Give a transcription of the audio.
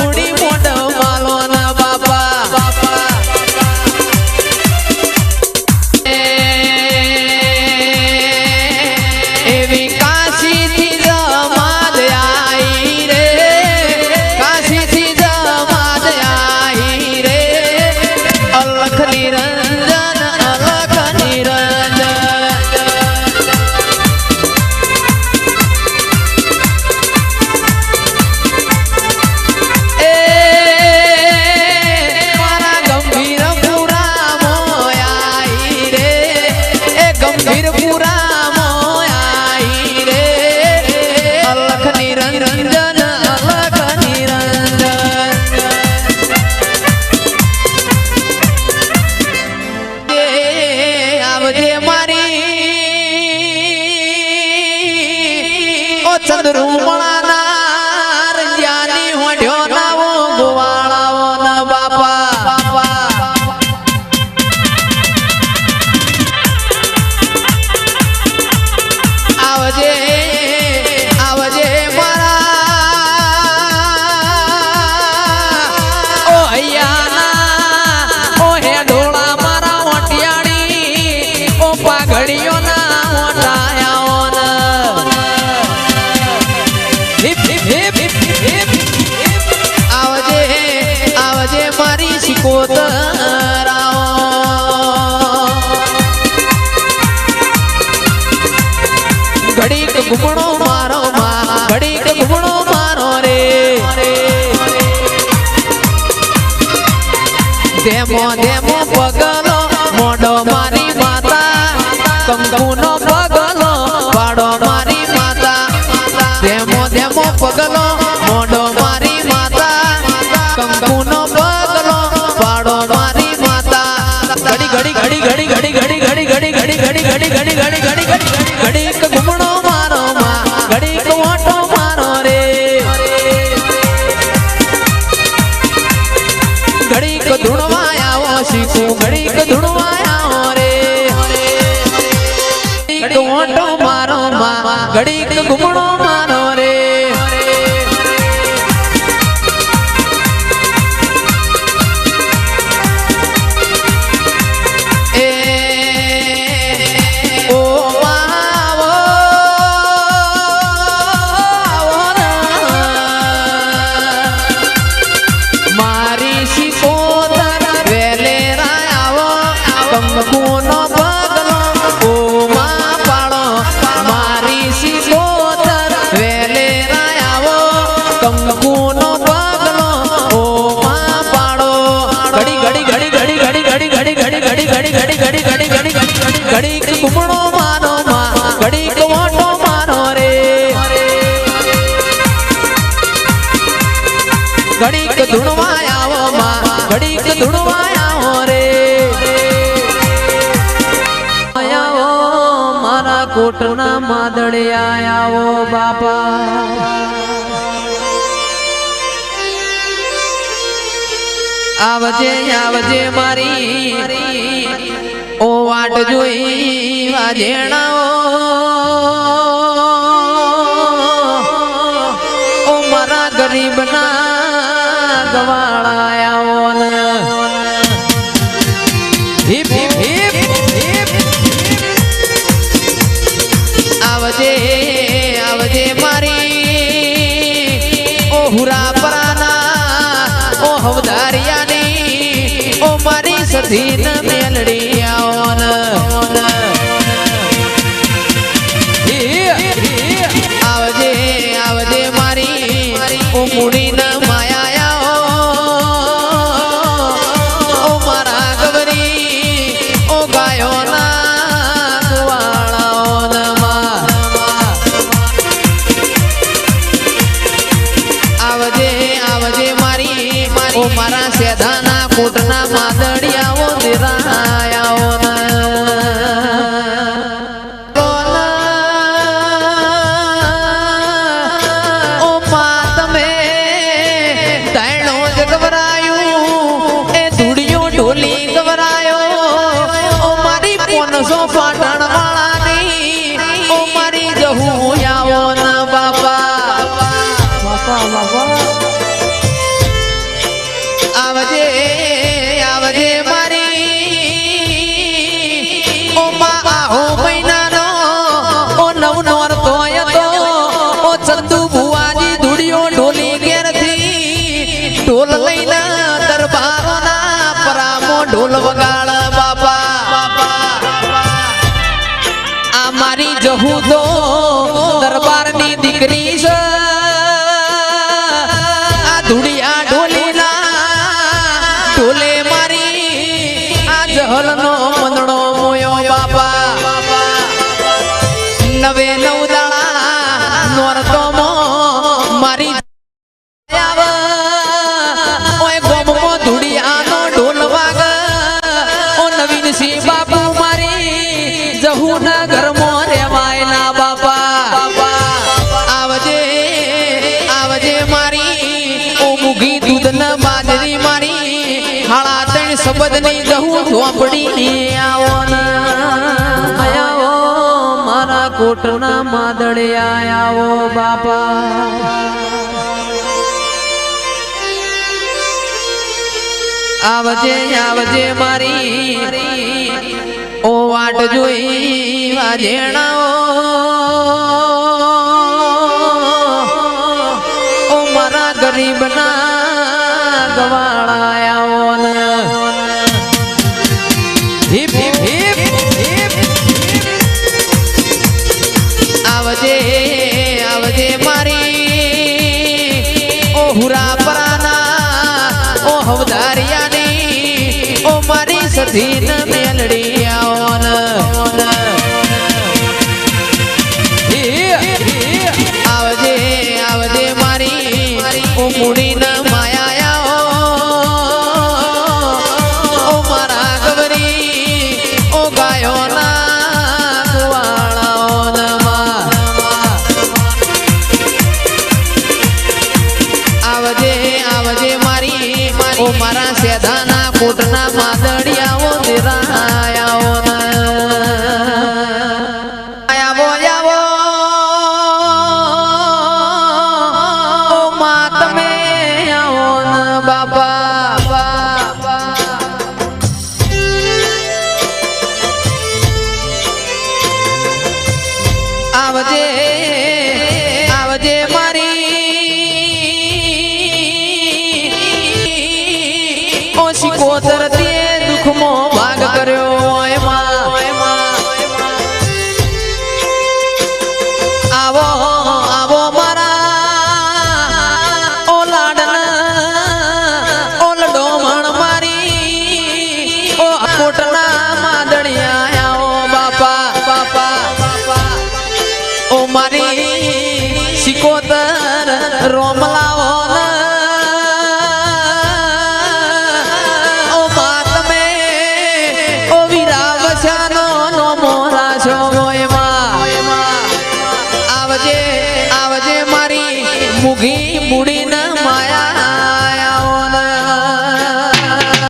ઢોડી મોઢ માલો ના બાપા એવી કાશી થી જમાદ આઈ રે કાશી થી જમાદ આઈ રે અલખ નિરંજન અલખ નિરંજન ચંદ્રુમણા ના રંજાની હોઠ્યો નાવો ગોવાળાઓ ના બાપા આવજે આવજે મારા ઓ હૈયાના ઓ હે ઢોળા મારા મોટિયાળી ઓ પાઘડીઓ ના મોટાયાઓ આવજે આવજે મારી શિકોતરાઓ ઘડીક ઘૂમણો મારો ઘડીક ઘૂમણો મારો રે ધેમો ધેમો પગલો મોઢો મારી માતા કંકુનો પગલો પાડો મારી માતા ધેમો ધેમો પગલો મોઢો મારી માતા કંકુનો પગલો પાડો મારી માતા ઘડી ઘડી ઘડી ઘડી ઘડી ઘડી ઘડી ઘડી ઘડી ઘડી ઘડી ઘડી ઘડી ઘડી ઘડી ઘડીક ઘૂમણો મારો ઘડીક મોટો મારો રે ઘડીક ધૂણવા આવો શીખું ઘડીક ધૂણવા આવો રે ઘડીક મોટો મારો ઘડીક ઘૂમણો મારો રે કંકુનો પગલો ઓમાં પાડો મારી શિકોતર વેલે આવો કંકુનો પગલો ઓમાં પાડો ઘડી ઘડી ઘડી ઘડી ઘડી ઘડી ઘડી ઘડી ઘડી ઘડી ઘડી ઘડી ઘડી ઘડી ઘડીક ઘૂમણો મારો ઘડીક મોટો મારો રે ઘડીક ધૂણવા આવો ઘડીક ધૂણવા આવો રે કોટના માદળે આવો બાપા આવજે આવજે મારી ઓ વાટ જોઈ વાજેણાઓ ઓ મારા ગરીબના ગવાળા આવો ને હિપ હિપ હિપ આવજે આવજે મારી ઓ હુરાપરાના ઓ હવદારિયાની ઓ મારી સધીન મેલડી આવો આવજે આવજે મારી ઓ મુડીના માયા ઓ મારા ગવરી ઓ ગાયોના ઓ મારા સેધાના કોટના માદડિયાઓ દેરાયા જહુ તો દરબારની દીકરી છે આ ધુડિયા ઢોલીના ઢોલે મારી આ જહલનો મંદડો મોયો બાપા નવે નવ દાડા નોરતો મારી ઓય ગોમો ધુડિયાનો ઢોલ વાગ ઓ નવીન સિંહ બાપુ મારી જહુના ઘરમાં રેવાયના બાપા આવજે આવજે મારી ઓ મુગી દૂધના બાજરી મારી હાળા ત્રણ શબ્દની જહુ ઝોપડી આવો આવો મારા કોટના માદળિયા આવો બાપા આવજે આવજે મારી ઓ વાટ જોઈ વાજેણાઓ ઓ મારા ગરીબના ગવાળાયાઓ હિપ હિપ હિપ હિપ આવજે આવજે મારી ઓ હુરા પરાના ઓ હવદારિયાની ઓ મારી સધીન મેલડી આવજે આવજે મારી ઓ મુડીના માયા ઓ મારા ગવરી ઓ ગાયોના કુવાળાઓના આવજે આવજે મારી ઓ મારા સેધાના કોટના માદડિયાઓ દેરાયાઓ આવો આવો ઓ મા તમે આવો ન બાપા આવજે આવજે મારી ઓ શિકોતર તે દુખમો ભાગ કર્યો આવો આવો મારા ઓ લાડના ઓ લડોમણ મારી ઓ કોટના માદળિયા આવો બાપા ઓ મારી શિકોતર રોમલાઓ ઓ મા તમે ઓ વીરાવશાનો નો મોરા છો આવજે આવજે મારી મુગી મુડીના